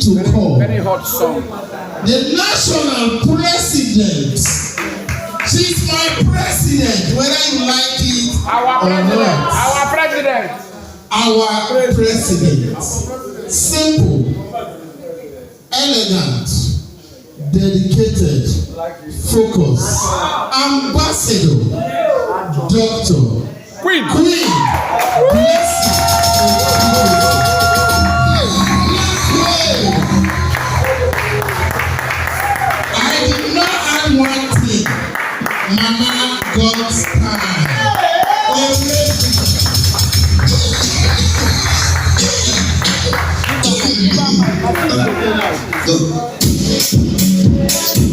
to call Very hot song. the national president. She's my president, whether you like it Our or president. not. Our president. Our president. Simple, elegant, dedicated, focused, ambassador, doctor, Queen. blessing. I did not add one thing. Mama God's time.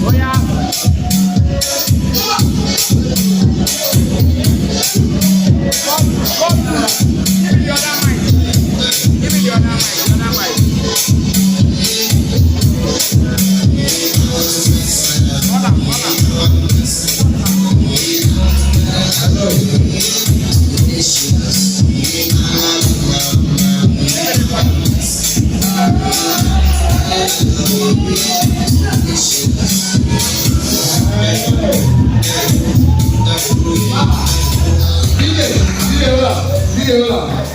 Oh yeah. Come. Give me the other mic. Give me the other mic. Hold on.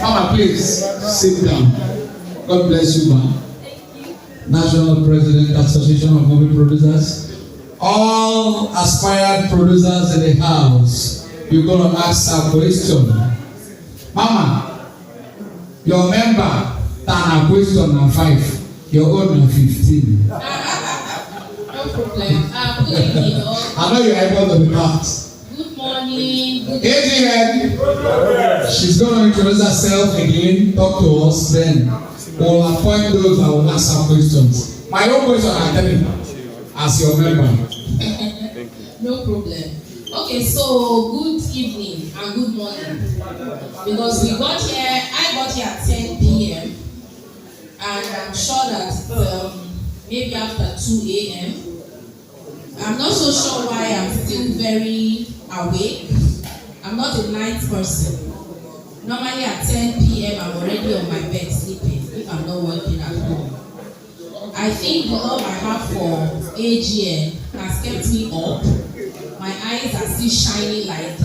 Mama, please sit down. God bless you, man. National President, Association of Movie Producers. All aspired producers in the house, you're going to ask a question. Mama, your member, a question on 5, your own on 15. No problem. Good evening, all. I know you're able to be asked. Good morning. Adrian, she's going to introduce herself again, talk to us, then we'll appoint those that will ask her questions. My own question I'm telling you, as your member. No problem. Okay, so good evening and good morning. Because I got here at 10 p.m. and I'm sure that maybe after 2 a.m. I'm not so sure why I'm still very awake. I'm not a night person. Normally at 10 p.m. I'm already on my bed sleeping if I'm not working at home. I think the love I have for AGN has kept me up. My eyes are still shining like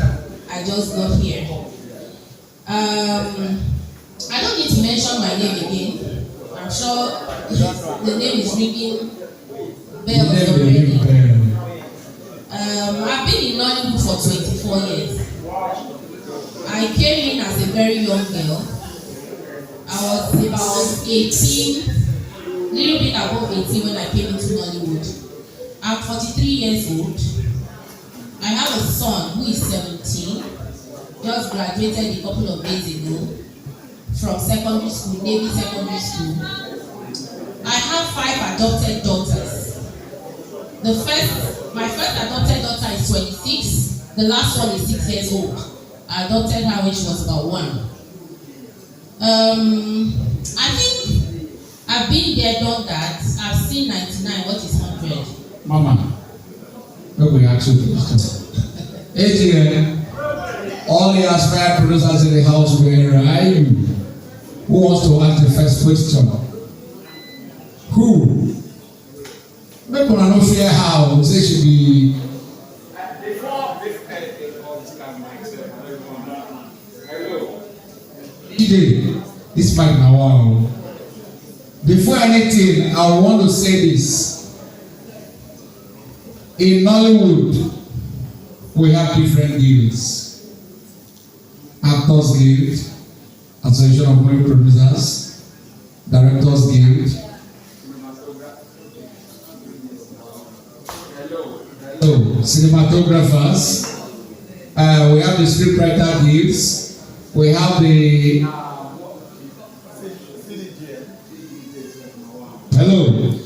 I just got here. I don't need to mention my name again. I'm sure the name is ringing bells already. I've been in Nollywood for 24 years. I came in as a very young girl. I was about 18, little bit above 18 when I came into Nollywood. I'm 43 years old. I have a son who is 17, just graduated a couple of days ago from secondary school, Navy Secondary School. I have 5 adopted daughters. My first adopted daughter is 26. The last one is 6 years old. I adopted her when she was about 1. I think I've been there, done that. I've seen 99. What is 100? Mama, let me ask you a question. AGN, all the aspired producers in the house, where are you? Who wants to ask the first question? Who? Make one not fear how say should be. DJ, this mic now. Wow. Before anything, I want to say this. In Nollywood, we have different guilds. Actors Guild, Association of Movie Producers, Directors Guild. So, cinematographers. We have the scriptwriter guilds. We have the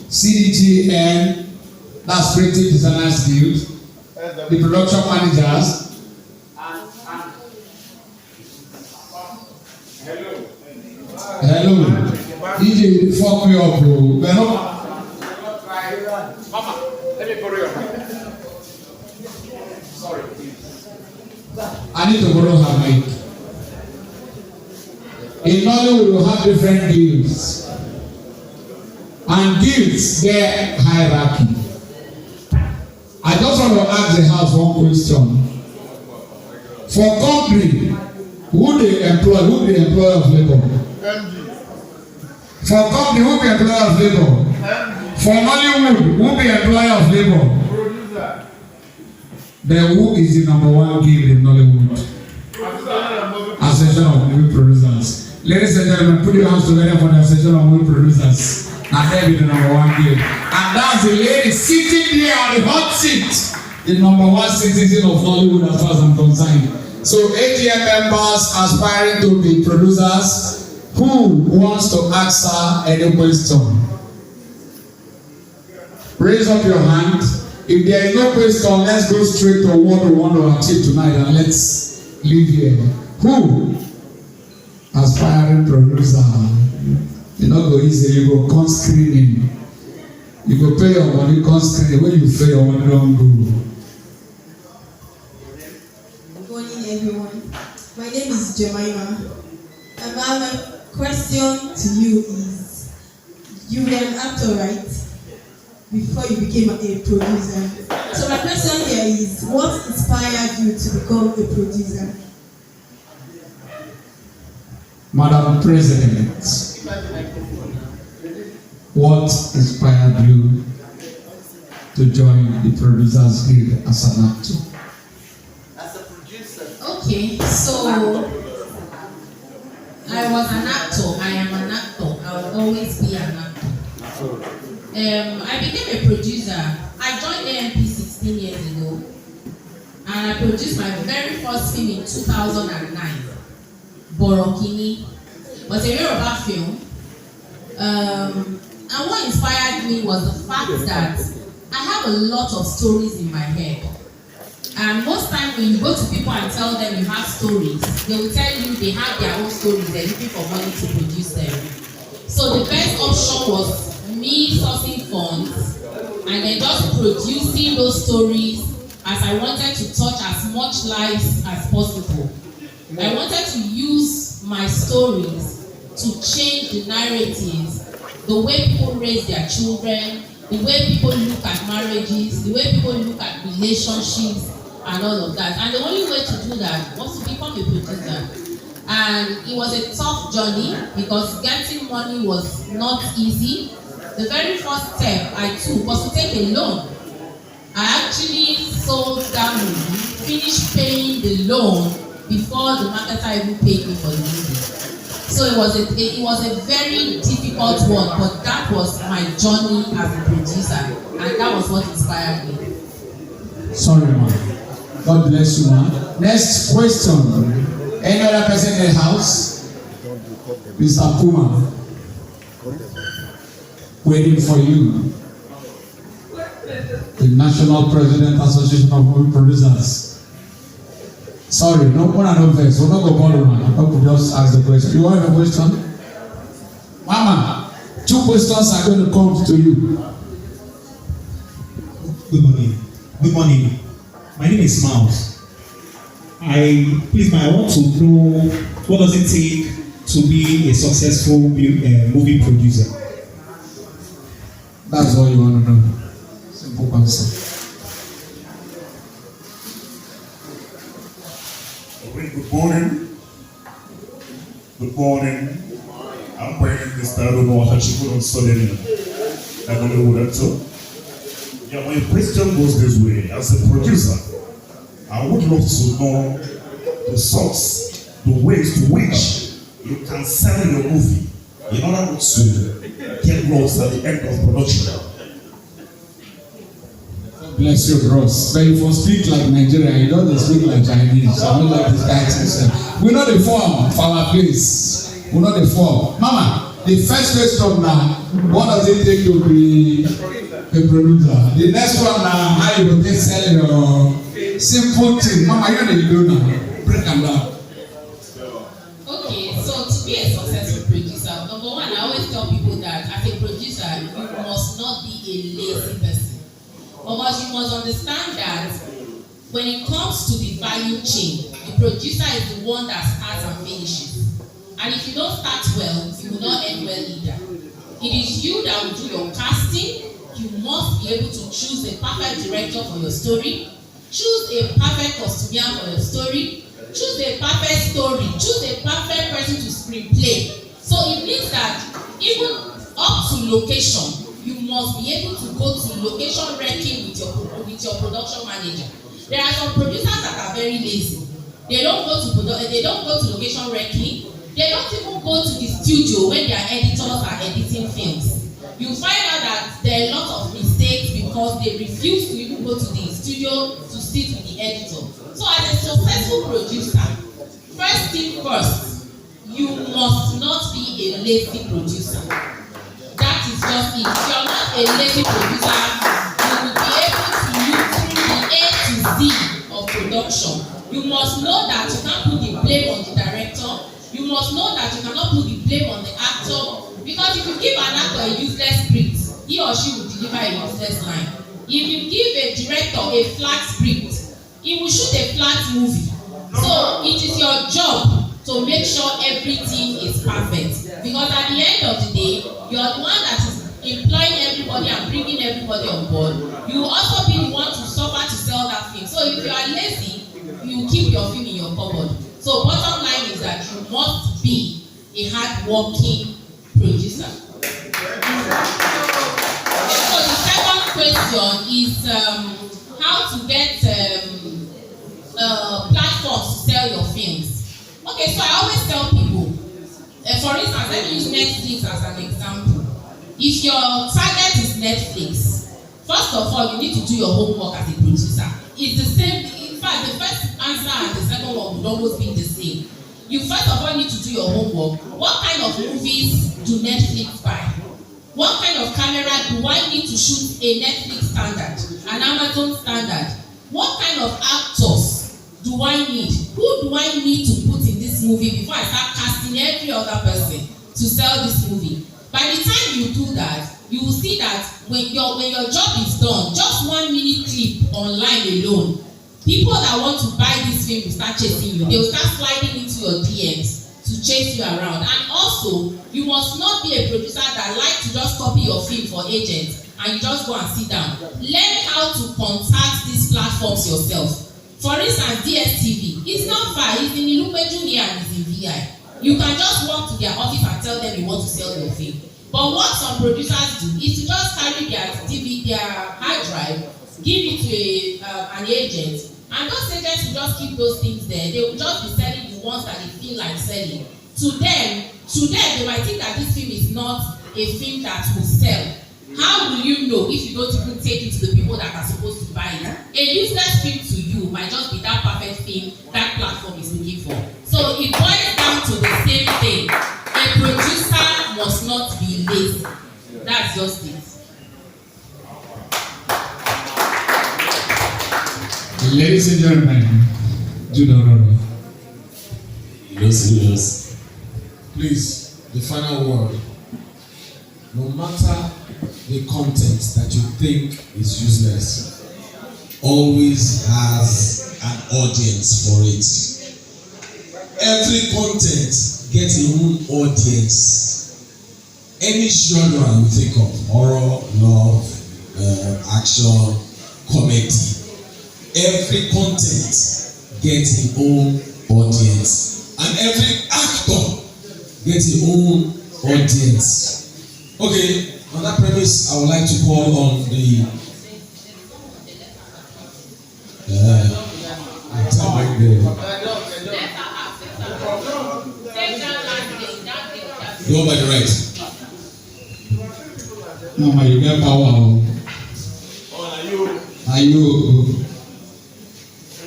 CDGN, that's Creative Designers Guild. The production managers. Hello. DJ, fuck me up, bro. Mama, let me borrow your mic. Sorry. I need to borrow her mic. In Nollywood, we have different guilds. and gifts their hierarchy. I just want to ask the house one question. For company, who the employer of labor? For company, who the employer of labor? For Hollywood, who the employer of labor? Then who is the number one guild in Nollywood? Association of Movie Producers. Ladies and gentlemen, put your hands together for the Association of Movie Producers. And then be the number one guild. And that's the lady sitting there on the hot seat. The number one citizen of Nollywood as far as I'm concerned. So AGM members aspiring to be producers, who wants to ask her any question? Raise up your hand. If there is no question, let's go straight to what we want to achieve tonight and let's leave here. Who? Aspiring producer. You not go easy, you go come screening. You go pay your money, come screening. When you pay your money, don't go. Good morning, everyone. My name is Jemima. And my question to you is, you were an actor, right? Before you became a producer. So my question here is, what inspired you to become a producer? Madam President, what inspired you to join the Producers Guild as an actor? As a producer. Okay, so I was an actor. I am an actor. I will always be an actor. I became a producer. I joined AMP 16 years ago, and I produced my very first film in 2009, Borokini. It was a Yoruba film. And what inspired me was the fact that I have a lot of stories in my head. And most times when you go to people and tell them you have stories, they will tell you they have their own stories, they're looking for money to produce them. So the best option was me sourcing funds and then just producing those stories, as I wanted to touch as much lives as possible. I wanted to use my stories to change the narratives, the way people raise their children, the way people look at marriages, the way people look at relationships and all of that. And the only way to do that was to become a producer. And it was a tough journey because getting money was not easy. The very first step I took was to take a loan. I actually sold that movie, finished paying the loan before the marketer even paid me for the movie. So it was a very difficult one, but that was my journey as a producer, and that was what inspired me. Sorry, man. God bless you, man. Next question. Any other person in the house? Mr. Puma. Waiting for you. The National President Association of Movie Producers. Sorry, no one and no vex. We're not going to bother now. I could just ask the question. You want a question? Mama, 2 questions are going to come to you. Good morning. Good morning. My name is Miles. I want to know, what does it take to be a successful movie producer? That's all you want to know. Simple answer. Good morning. Good morning. I'm wearing this title of Hachiko studying at Hollywood actor. Yeah, my question goes this way. As a producer, I would love to know the source, the ways to which you can sell your movie in order to get lost at the end of production. Bless you, Ross. But if you speak like Nigeria, you don't speak like Chinese. I don't like this guy system. We know the form for our place. We know the form. Mama, the first question now, what does it take to be a producer? The next one now, how you will sell your simple thing. Mama, you know you do now. Break them down. Okay, so to be a successful producer, number one, I always tell people that as a producer, you must not be a lazy person. But you must understand that when it comes to the value chain, the producer is the one that starts and finishes. And if you don't start well, you will not end well either. It is you that will do your casting. You must be able to choose a perfect director for your story, choose a perfect costumier for your story, choose a perfect story, choose a perfect person to screenplay. So it means that even up to location, you must be able to go to location wrecking with your production manager. There are some producers that are very lazy. They don't go to location wrecking. They don't even go to the studio when their editors are editing films. You find out that there are a lot of mistakes because they refuse to even go to the studio to sit with the editor. So as a successful producer, first thing first, you must not be a lazy producer. That is just it. If you are not a lazy producer, you will be able to look through the A to Z of production. You must know that you can't put the blame on the director. You must know that you cannot put the blame on the actor. Because if you give an actor a useless script, he or she will deliver a useless line. If you give a director a flat script, he will shoot a flat movie. So it is your job to make sure everything is perfect. Because at the end of the day, you are the one that is employing everybody and bringing everybody on board. You will also be the one to suffer to sell that film. So if you are lazy, you will keep your film in your cupboard. So bottom line is that you must be a hard-working producer. So the second question is how to get platforms to sell your films. Okay, so I always tell people, for instance, let me use Netflix as an example. If your target is Netflix, first of all, you need to do your homework as a producer. It's the same. In fact, the first answer and the second one would almost be the same. You first of all need to do your homework. What kind of movies do Netflix buy? What kind of camera do I need to shoot a Netflix standard, an Amazon standard? What kind of actors do I need? Who do I need to put in this movie before I start casting every other person to sell this movie? By the time you do that, you will see that when your job is done, just 1 minute clip online alone, people that want to buy this film will start chasing you. They will start sliding into your DMs to chase you around. And also, you must not be a producer that likes to just copy your film for agents and you just go and sit down. Learn how to contact these platforms yourself. For instance, DSTV, it's not far. It's in Ilupeju here and it's in VI. You can just walk to their office and tell them you want to sell your film. But what some producers do is to just carry their TV, their hard drive, give it to an agent, and those agents will just keep those things there. They will just be selling the ones that they feel like selling. To them, they might think that this film is not a film that will sell. How will you know if you don't even take it to the people that are supposed to buy it? A useless film to you might just be that perfect film that platform is looking for. So it boils down to the same thing. A producer must not be lazy. That's just it. Ladies and gentlemen, do not honor. Yes. Please, the final word. No matter the content that you think is useless, always has an audience for it. Every content gets its own audience. Any genre you think of, horror, love, action, comedy, every content gets its own audience, and every actor gets its own audience. Okay, on that premise, I would like to call on the go by the right. No, you get power. Are you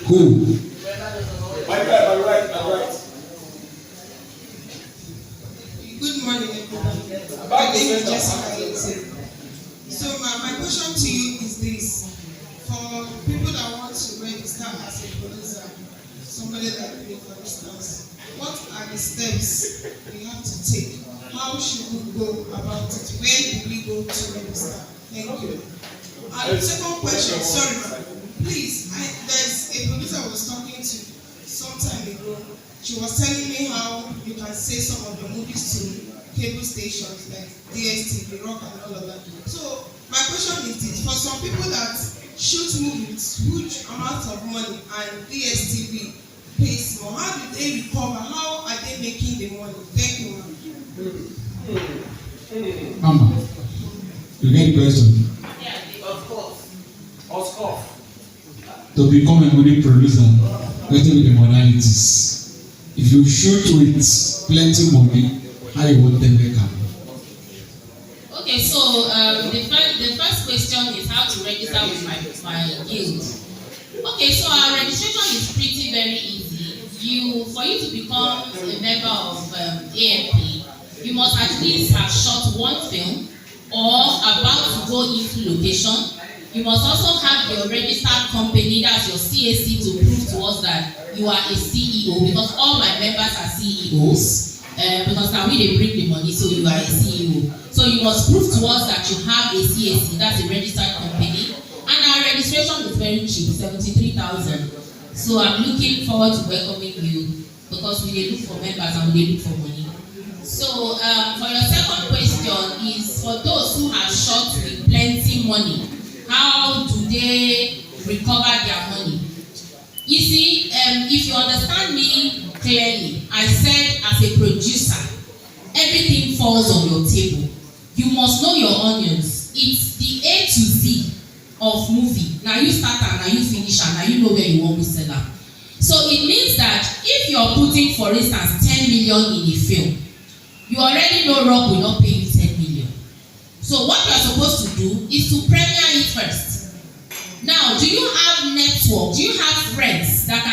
who? My right. Good morning, everyone. My name is Jessica. So my question to you is this: for people that want to register as a producer, somebody like me, for instance, what are the steps we have to take? How should we go about it? Where do we go to register? Thank you. And the second question, sorry, please, there's a producer I was talking to some time ago. She was telling me how you can say some of the movies to cable stations like DSTV, Rock, and all of that. So my question is this: for some people that shoot movies huge amounts of money and DSTV pays more, how do they recover? How are they making the money? Thank you, ma'am. Mama, you get the question? Of course. Of course. To become a movie producer, you have to be the modalities. If you shoot with plenty money, how you want them to come? Okay, so the first question is how to register with my guild. Okay, so our registration is pretty very easy. For you to become a member of AMP, you must at least have shot one film or about to go into location. You must also have your registered company, that's your CAC, to prove to us that you are a CEO, because all my members are CEOs. Because now they bring the money, so you are a CEO. So you must prove to us that you have a CAC, that's a registered company. And our registration is very cheap, 73,000. So I'm looking forward to welcoming you, because we dey look for members and we dey look for money. So for your second question is for those who have shot with plenty money, how do they recover their money? You see, if you understand me clearly, I said as a producer, everything falls on your table. You must know your onions. It's the A to Z of movie. Now you start and now you finish and now you know where you want to sell am. So it means that if you're putting, for instance, 10 million in a film, you already know Rock will not pay you 10 million. So what you're supposed to do is to premiere it first. Now, do you have network? Do you have friends that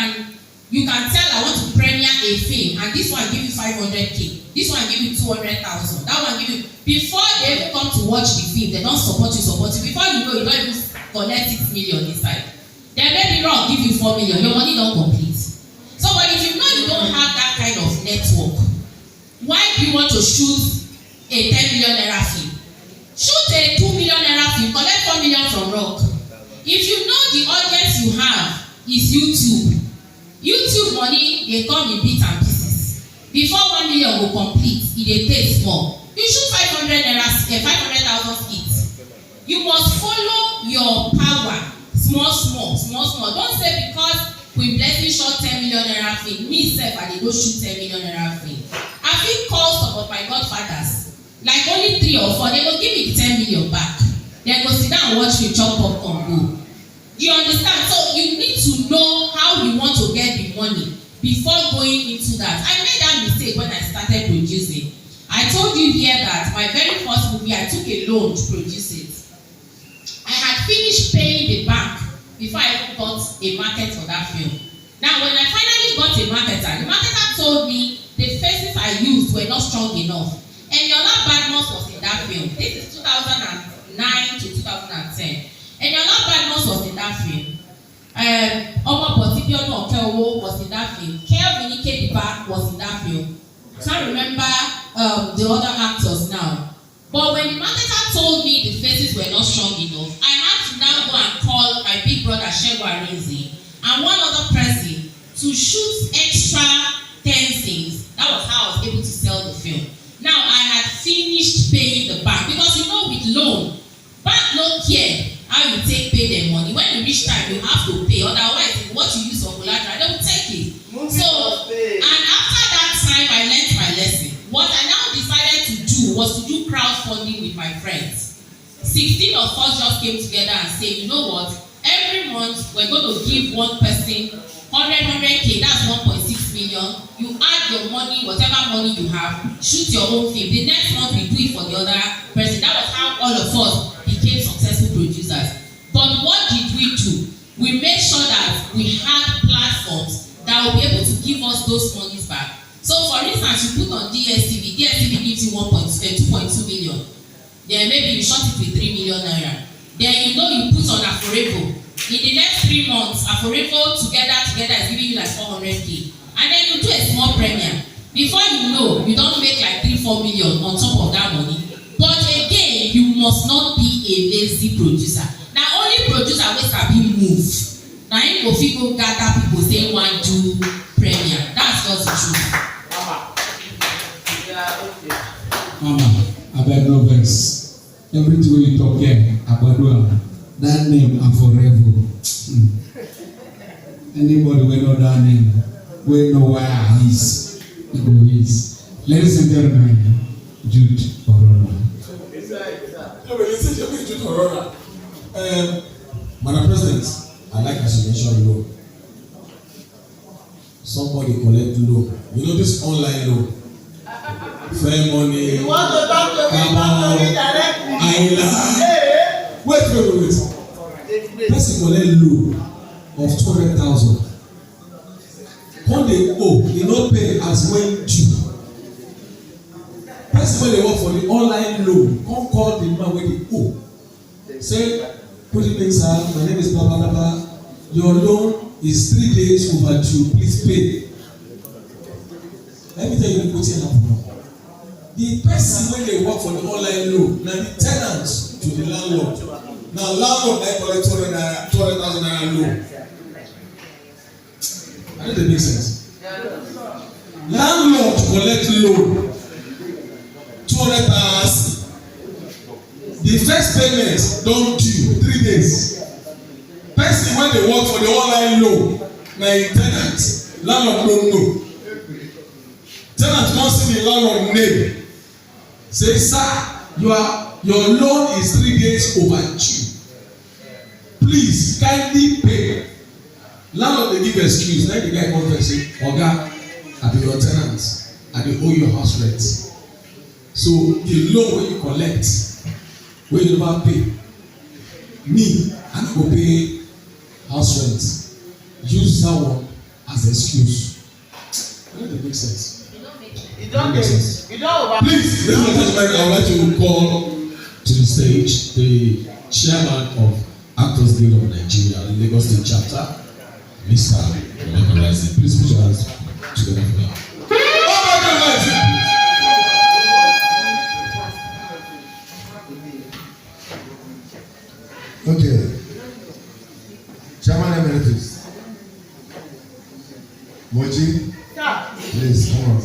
you can tell I want to premiere a film and this one give you 500K, this one give you 200,000, that one give you, before they even come to watch the film, they don't support you. Before you know, you don't even collect 6 million inside. Then maybe Rock give you 4 million, your money don't complete. So, but if you know you don't have that kind of network, why do you want to shoot a 10 million naira film? Shoot a 2 million naira film, collect 4 million from Rock. If you know the audience you have is YouTube money dey come in bits and pieces. Before 1 million go complete, e dey take small. You shoot 500,000 hits. You must follow your power, small. Don't say because Queen Blessing shot 10 million naira film, me sef I dey go shoot 10 million naira film. I fit call some of my godfathers, like only 3 or 4, they go give me the 10 million back. They go sit down and watch me chop popcorn go. You understand? So you need to know how you want to get the money before going into that. I made that mistake when I started producing. I told you here that my very first movie, I took a loan to produce it. I had finished paying the bank before I even got a market for that film. Now, when I finally got a marketer, the marketer told me the faces I used were not strong enough. And Yola Badmus was in that film. This is 2009 to 2010. And Yola Badmus was in that film. Omo Botibiono Okeowo was in that film. Kelvin Ikediba was in that film. Can't remember the other actors now. But when the marketer told me the faces were not strong enough, I had to now go and call my big brother Shehu Arinze and one other person to shoot extra 10 scenes. That was how I was able to sell the film. Now I had finished paying the bank, because you know with loan, bank no care how you take pay their money. When you reach time, you have to pay. Otherwise, what you use for collateral, they will take it. And after that time, I learned my lesson. What I now decided to do was to do crowdfunding with my friends. 16 of us just came together and said, you know what? Every month, we're going to give one person 100K, that's 1.6 million. You add your money, whatever money you have, shoot your own film. The next month, we do it for the other person. That was how all of us became successful producers. But what did we do? We made sure that we had platforms that will be able to give us those monies back. So, for instance, you put on DSTV gives you 2.2 million. Then maybe you shot it with 3 million naira. Then you know you put on Aforebo. In the next 3 months, Aforebo together is giving you like 400K. And then you do a small premiere. Before you know, you don't make like 3-4 million on top of that money. But again, you must not be a lazy producer. Now, only producer wey sabi move. Now, you go fit go gather people say wan do premiere. That's just the truth. Oga no vex. Everything wey you talk here, Agbadua, that name and forever. Anybody wey know that name, wey know where he is, he go is. Ladies and gentlemen, Jude Corona. Jude Corona. Madam President, I like as you mention loan. Somebody collect loan. You know this online loan. Fair money. You want to talk to me, talk to me directly. Wait. Person collect loan of 200,000. Come dey owe, he no pay as when due. Person wey dey work for the online loan come call the man wey dey owe. Say, good evening sir, my name is blah blah blah. Your loan is 3 days overdue, please pay. Let me tell you wetin happen. The person wey dey work for the online loan na the ten ant to the landlord. Na landlord na collect 200,000 naira loan. I no dey make sense. Landlord collect loan 200,000. The first payment don due 3 days. Person wey dey work for the online loan na him ten ant. Landlord no know. Ten ant come see the landlord name. Say, sir, your loan is 3 days overdue. Please kindly pay. Landlord dey give excuse. Let the guy come first say, Oga, I be your ten ant. I dey owe you house rent. So the loan wey you collect, wey you never pay, me, I no go pay house rent. Use that one as excuse. I no dey make sense. You don't make sense. You don't. Please, ladies and gentlemen, I would like to call to the stage the chairman of Actors Guild of Nigeria, Lagos State Chapter, Mr. Ebigieson. Please put your hands together for me. Okay. Chairman Emeritus. Moji. Please come on.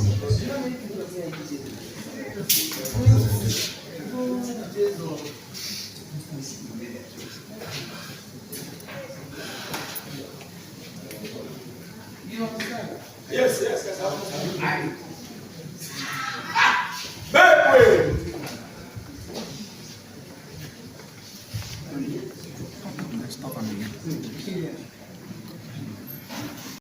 Yes.